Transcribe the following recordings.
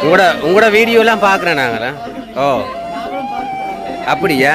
உங்களோட வீடியோலாம் பார்க்குறேன் நாங்களா. ஓ அப்படியா?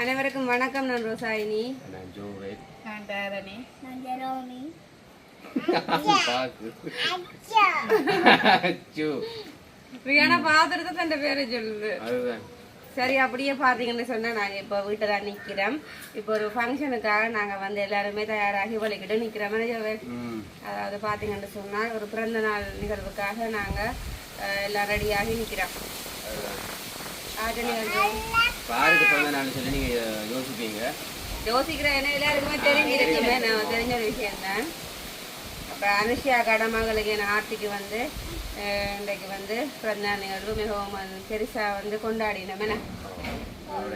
அனைவருக்கும் வணக்கம். நான் ரோசாயினி. நான் ஜோவேட். நான் தாரணி. நான் ஜெரோமி. ரியானா பாத்துட்டு தன் பேரை சொல்லுது. அதுதான் சரி, அப்படியே பாத்தீங்கன்னு சொன்னா நாங்க இப்போ வீட்டை தான் நிக்கிறோம். இப்போ ஒரு ஃபங்க்ஷனுக்காக நாங்க வந்து எல்லாருமே தயாராகி வலிக்கிட்டு நிக்கிறோம். அதாவது பாத்தீங்கன்னு சொன்னா ஒரு பிறந்த நாள் நிகழ்வுக்காக நாங்க எல்லாம் ரெடியாகி நிக்கிறோம். பாருக்கு பிறந்த நாள் சொல்லி நீங்க யோசிப்பீங்க. யோசிக்கிறேன், ஏன்னா எல்லாருக்குமே தெரிஞ்சிருக்குமே, நான் தெரிஞ்ச ஒரு விஷயம்தான். அப்போ அனுஷியா கடமங்களுக்கு என் ஆர்த்திக்கு வந்து இன்றைக்கு வந்து பிறந்த நிகழ்வு மிகவும் பெருசாக வந்து கொண்டாடினோம்.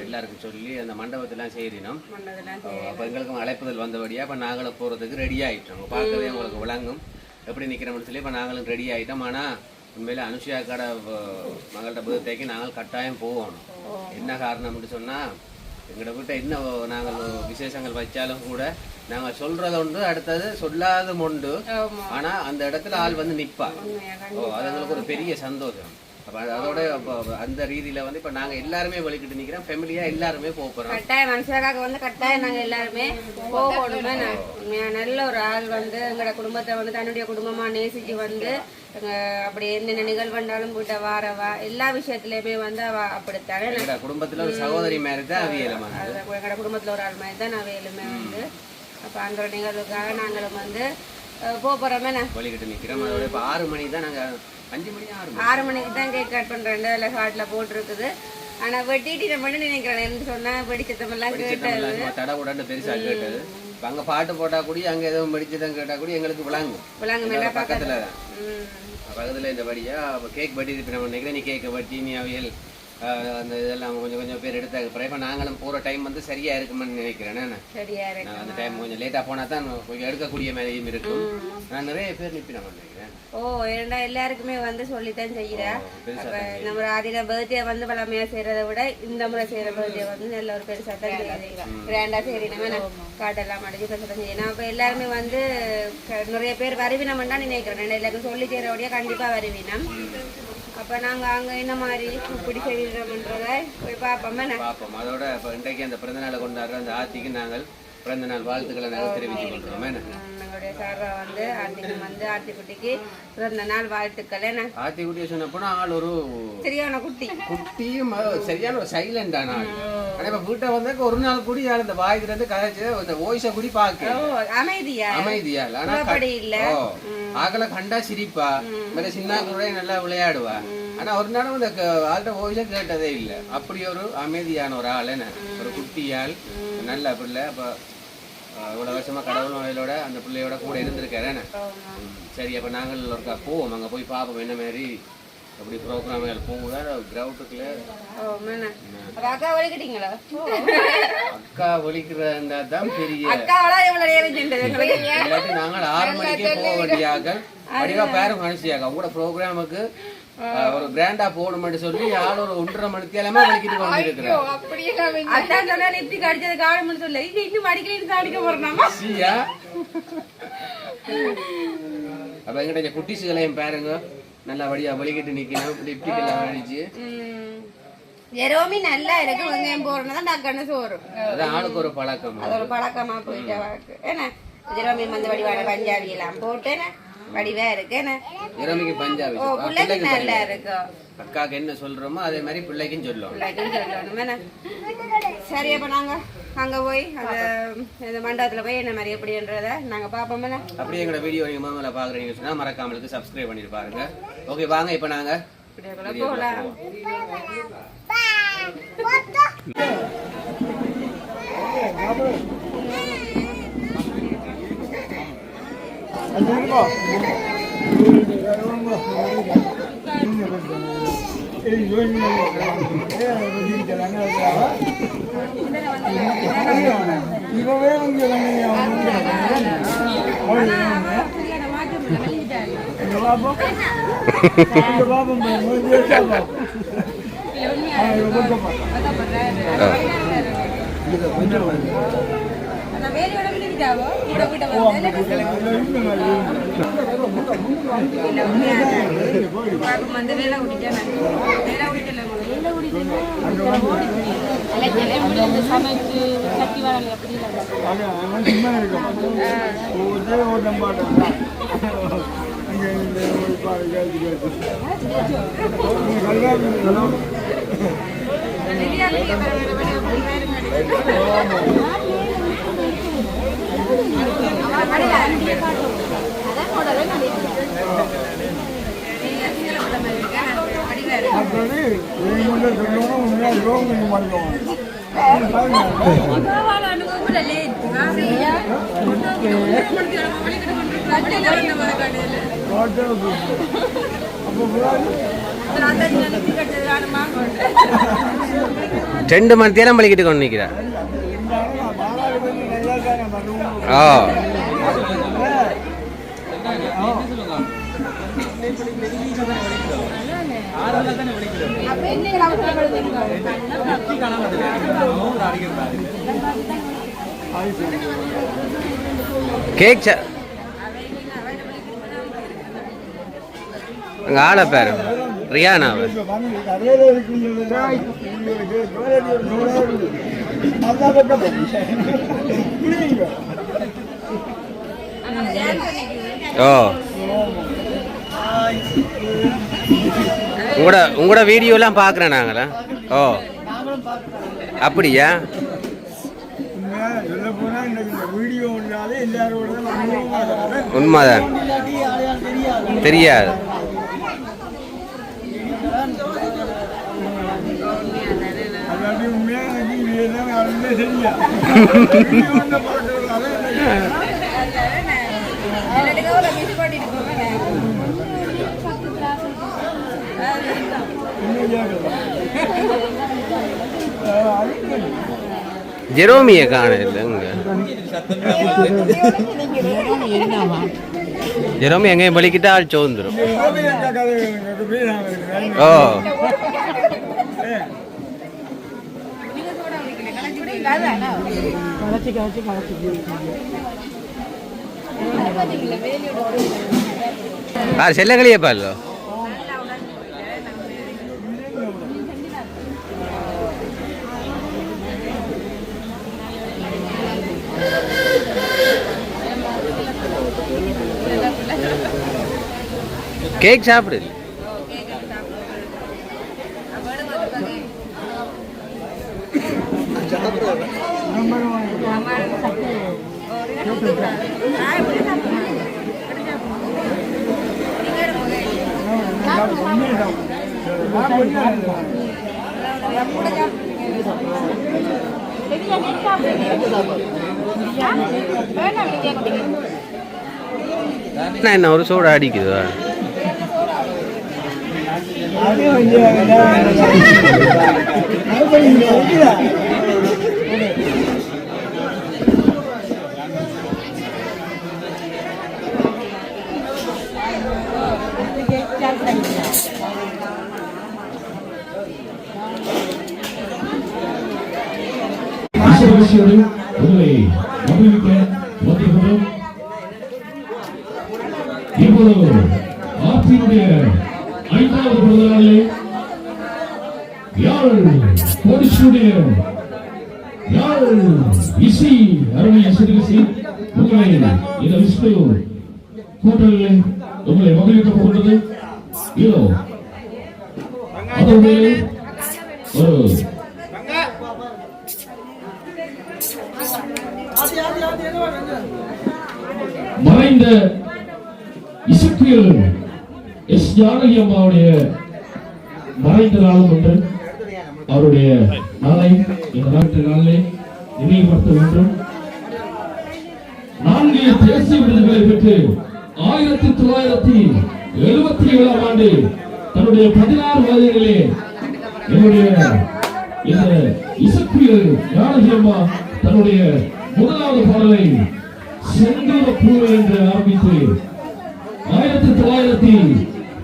எல்லாருக்கும் சொல்லி அந்த மண்டபத்தெல்லாம் செய்யணும். மண்டபத்தெல்லாம் அப்போ எங்களுக்கும் அழைப்புதல் வந்தபடியா இப்போ நாங்களும் போகிறதுக்கு ரெடி ஆகிட்டோம். பார்க்கவே உங்களுக்கு விளங்கும் எப்படி நிற்கிறோம்னு சொல்லி இப்போ நாங்களும் ரெடி ஆகிட்டோம். ஆனால் உண்மையில அனுஷியா கடை மங்கள்கிட்ட பர்த்டேக்கு நாங்கள் கட்டாயம் போகணும். என்ன காரணம்னு சொன்னால் எங்களோட வீட்டை என்ன நாங்கள் விசேஷங்கள் வச்சாலும் கூட நாங்கள் சொல்றத உண்டு, அடுத்தது சொல்லாத உண்டு. ஆனா அந்த இடத்துல ஆள் வந்து நிற்பா. அது எங்களுக்கு ஒரு பெரிய சந்தோஷம். அப்ப அதோட அந்த ரீதியில வந்து இப்ப நாங்க எல்லாருமே வலிக்கிட்டு நிக்கிறோம். ஃபேமிலியா எல்லாருமே போறோம். கட்டாயம் மனுஷாக்காக வந்து கட்டாயம் நாங்க எல்லாருமே போகணுமே. நல்ல ஒரு ஆள் வந்து எங்களோட குடும்பத்தை வந்து தன்னுடைய குடும்பமா நேசிச்சு வந்து அப்படி என்னென்ன நிகழ்வு வந்தாலும் வீட்டை வாரவா எல்லா விஷயத்துலயுமே வந்து அவ அப்படித்தானே. எங்களோட குடும்பத்துல ஒரு சகோதரி மாதிரி தான் அவையலுமே. எங்களோட குடும்பத்துல ஒரு ஆள் மாதிரி தான் அவையலுமே வந்து. அப்ப அந்த ஒரு நிகழ்வுக்காக நாங்களும் வந்து போறோமே. வலிக்கிட்டு நிக்கிறோம். அதோட இப்ப 6 மணி தான் நாங்க 5 மணி 6 மணிக்கு தான் கேக் கட் பண்றேன். அதில் ஹார்ட்ல போட்டிருக்குது. ஆனா வெட்டிட்டு நம்ம நினைக்கிறேன் என்ன சொன்னா வெடிச்சத்தமெல்லாம் கேட்டது தடை உடனே பெருசா கேட்டது. அங்க பாட்டு போட்டா கூடி அங்க எதுவும் வெடிச்சதான் கேட்டா கூடி எங்களுக்கு விளங்கும். பக்கத்துல இந்த படியா கேக் வெட்டி நம்ம நினைக்கிறேன். நீ கேக் வெட்டி நீ அவியல் அந்த இதெல்லாம் கொஞ்சம் பேர் எடுத்தாங்க. அப்புறம் நாங்களும் போற டைம் வந்து சரியா இருக்குமென்னு நினைக்கிறேன். அந்த டைம் கொஞ்சம் லேட்டா போனா தான் கொஞ்சம் எடுக்கக்கூடிய மாதிரியும் இருக்கும். நான் நிறைய பேர் நிப்பின நினைக்கிறேன். ஏன்னா எல்லாருக்குமே வந்து சொல்லித்தான் செய்யறேன். நம்ம ஆதிர பர்த்டே வந்து பழமையா செய்யறதை விட இந்த முறை செய்யற பர்த்டே வந்து நல்ல ஒரு பெருசா தான் கிராண்டா சரி நம்ம காட்டெல்லாம் அடிச்சு பெருசா தான் செய்யணும். அப்ப எல்லாருமே வந்து நிறைய பேர் வருவினம்னு தான் நினைக்கிறேன். எல்லாருக்கும் சொல்லி செய்யறபடியா கண்டிப்பா வருவினம். அப்ப நாங்க அங்க என்ன மாதிரி இப்படி செய்யறோம்ன்றத போய் பார்ப்போம். அதோட இப்ப இன்றைக்கு அந்த பிறந்த நாளை கொண்டாடுற அந்த ஆர்த்திக்கு நாங்கள் பிறந்த நாள் வாழ்த்துக்களை நாங்கள் தெரிவித்துக் கொள்றோம். எங்களுடைய சார்பா வந்து ஆர்த்திக்கு வந்து ஆர்த்திக்குட்டிக்கு பிறந்த நாள் வாழ்த்துக்கள். ஆர்த்திக்குட்டியை சொன்னப்போ ஆள் ஒரு சரியான குட்டியும் சரியான ஒரு சைலண்டான ஆள். ஆனா இப்ப வீட்டை வந்து ஒரு நாள் கூடி யார் இந்த வாய்க்கு இருந்து கதைச்சு இந்த வாய்ஸை கூடி பார்க்க அமைதியா இல்ல. ஆகல கண்டா சிரிப்பா, சின்ன கூட நல்லா விளையாடுவா. ஆனா ஒரு நாளும் இந்த ஆள்கிட்ட வாய்ஸை கேட்டதே இல்லை. அப்படி ஒரு அமைதியான ஒரு ஆள். என்ன ஒரு குட்டியாள் நல்ல பிள்ளை. அப்ப இவ்வளவு வருஷமா கடவுள் நோயிலோட அந்த பிள்ளையோட கூட இருந்திருக்காரு. சரி, அப்ப நாங்கள் ஒருக்கா போவோம், அங்க போய் பார்ப்போம் என்ன மாதிரி அப்படி ப்ரோக்ராம்கள் போகுதா கிரவுண்டுக்குள்ள. அக்கா வலிக்கிறதான் பெரிய. இல்லாட்டி நாங்கள் 6 மணிக்கே போக வேண்டியாக வடிவா பேரும் மனுஷியாக உங்களோட ப்ரோக்ராமுக்கு ஒரு கிராண்டா போகணும்னு சொல்லி யாரும் ஒரு 1.5 மணிக்கு எல்லாமே வலிக்கிட்டு கொண்டு இருக்கிறேன். அப்ப எங்கிட்ட குட்டிசுகளையும் பாருங்க நல்லா வடியா வலிக்கிட்டு நிக்கணும். லிப்டிக்கெல்லாம் அடிச்சு ஜெரோமி நல்லா இருக்கு. வெங்காயம் போறதுதான் டக்குன்னு சோறும். அதான் ஆளுக்கு ஒரு பழக்கம். அது ஒரு பழக்கமா போயிட்டா ஏன்னா ஜெரோமி வந்து வடிவான பஞ்சாபி எல்லாம் போட்டு வடிவா இருக்கு. ஜெரோமிக்கு பஞ்சாபி பிள்ளைக்கு நல்லா இருக்கு. அக்காக்கு என்ன சொல்றோமோ அதே மாதிரி பிள்ளைக்கும் சொல்லணும். சரி, அப்ப நாங்க அங்க போய் அந்த மண்டபத்துல போய் என்ன மாதிரி எப்படின்றத நாங்க பாப்போம். அப்படியே எங்களோட வீடியோ நீங்க முதல்ல பாக்குறீங்கன்னு சொன்னா மறக்காமலுக்கு சப்ஸ்கிரைப் பண்ணிட்டு பாருங்க. ஓகே, வாங்க இப்ப நாங்க போகலாம். ரெண்டு மணி தேரம் பழிக்கிட்டு கொண்டு நிற்கிறார். கேக் அங்கே ஆளை பேர் ரியானா ஓ உங்களோட வீடியோலாம் பார்க்குறேன் நாங்களா. ஓ அப்படியா? உண்மைதான், தெரியாது. ஜெரோமியை காண இல்லைங்க. ஜெரோமி எங்கேயும் பலிக்கிட்டா ஆள் சோந்துரும். ஓ செல்லங்களையே பாரு. கேக் சாப்பிடு. என்ன ஒரு சோடா அடிக்குதா? ஆட்சியினுடைய 5வது பிறந்தநாளை யாழ் கோடிசுடைய யாழ் இசை அருமை இசை உங்களை இந்த விஷ்ணு ஹோட்டலில் உங்களை மகிழ்விக்கப் போகின்றது. இதோ அதோடு ஒரு மறைந்த இசைக்கியல் எஸ் ஜானகி அம்மாவுடைய மறைந்த நாளும் ஒன்று. அவருடைய நாளை இந்த நாட்டு நாளிலே நினைவுபடுத்த வேண்டும். 4 தேசிய விருதுகளை பெற்று 1977ஆம் ஆண்டு தன்னுடைய 16 வயதிலே என்னுடைய இந்த இசைக்குயில் ஜானகி அம்மா தன்னுடைய முதலாவது பாடலை செந்தூர பூவை என்று ஆரம்பித்து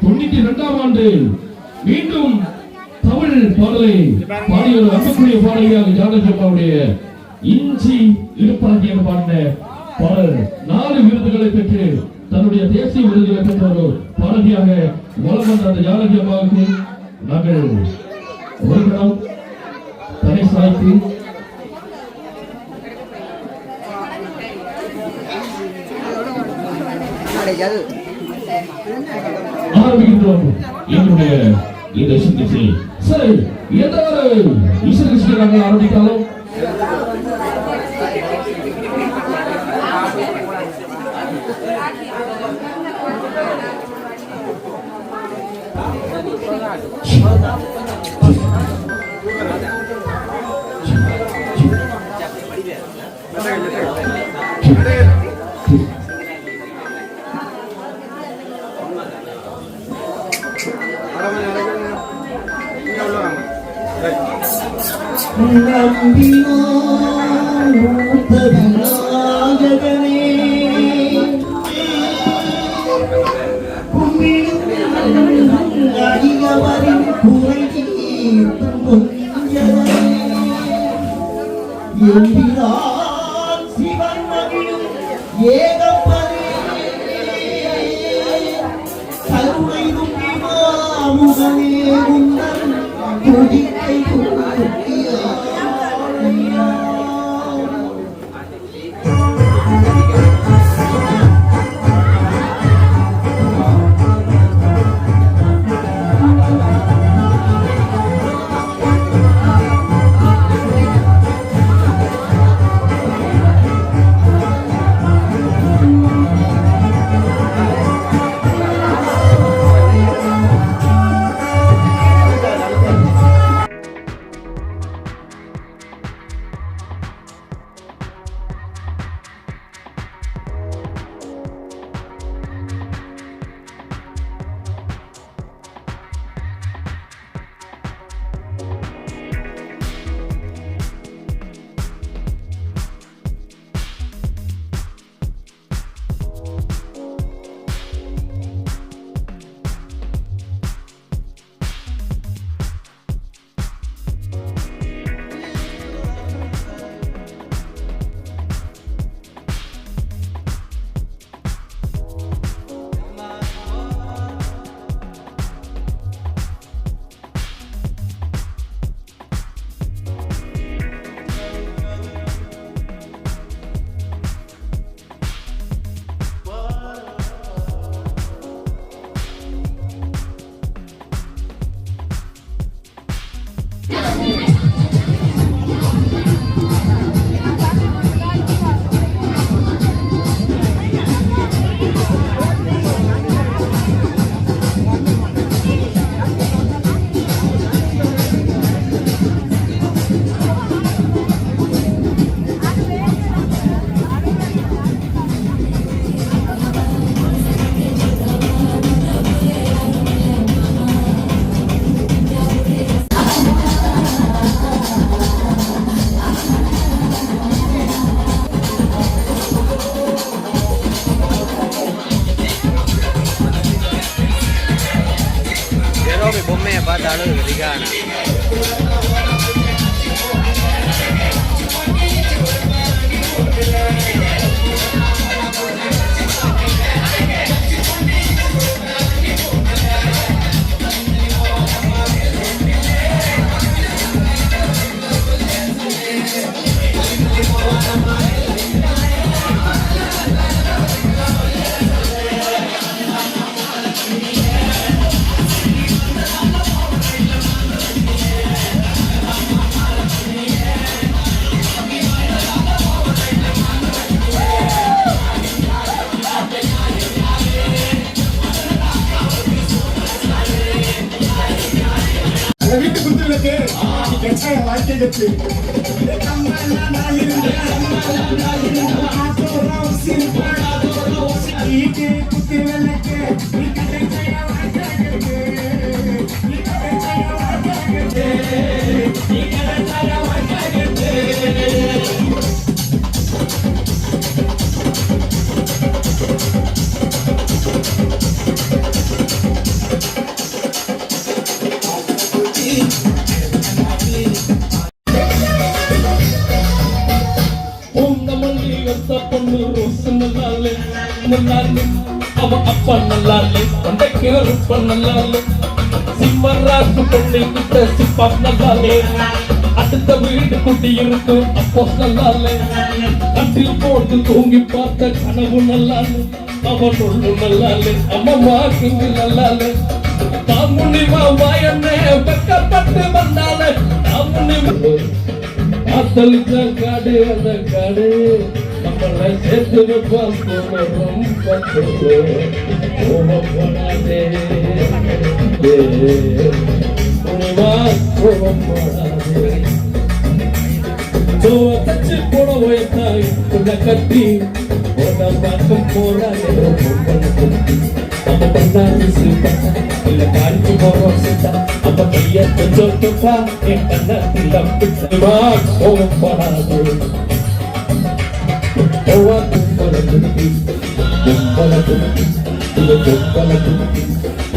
1992ஆம் ஆண்டு மீண்டும் தமிழ் பாடலை பாடிய ஒரு அன்புக்குரிய பாடலியாக ஜானகி அம்மாவுடைய இஞ்சி இடுப்பாகி என்று பாடின பாடல் 4 விருதுகளை பெற்று தன்னுடைய தேசிய விருதுகளை பெற்ற ஒரு பாடகியாக வலம் வந்த அந்த ஜானகி அம்மாவுக்கு நாங்கள் ஒரு கணம் தலை சாய்த்து ஆரம்பிக்கின்றோம் என்னுடைய இந்த சிகிச்சை. சரி, எந்த ஒரு இசை நாங்கள் ஆரம்பித்தாலும் பொம்மையை பார்த்து அழகு ரிகானா வீட்டு குடுத்துருக்கு வாழ்க்கை குத்து மல்லி வந்த பொண்ணு ரோஸ் நல்லாலே நல்லாலே அவ அப்பா நல்லாலே அந்த கேருப்ப நல்லாலே சிம்மராசு பொண்ணு கிட்ட சிப்பா நல்லாலே அடுத்த வீடு குட்டி இருக்கும் அப்போ நல்லாலே கட்டில் போட்டு தூங்கி பார்த்த கனவு நல்லாலே அவன் ஒண்ணு நல்லாலே அம்மா கிங்கு நல்லாலே தாமுனிமா வாயனே வெக்கப்பட்டு வந்தாலே தாமுனிமா ஆத்தலிச்ச காடு அந்த காடு நம்மளை சேர்த்து வைப்பான் ரொம்ப கோபப்படாதே உனிவா கோபப்படாதே தச்சு போட உயர்த்தாய் உன்னை கட்டி உன்னை பார்க்க போறாதே நம்ம பண்ணாது சீட்டா இல்ல காய்ச்சி போறோம் சீட்டா அப்ப கைய சொல்லிட்டா என் கண்ணத்தில் அப்பிட்டா கோபப்படாது ஓவா கும்பல குட்டி கும்பல குட்டி இவ கும்பல குட்டி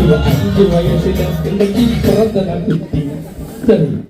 இவ 5 வயசுல இன்னைக்கு பிறந்த குட்டி சரி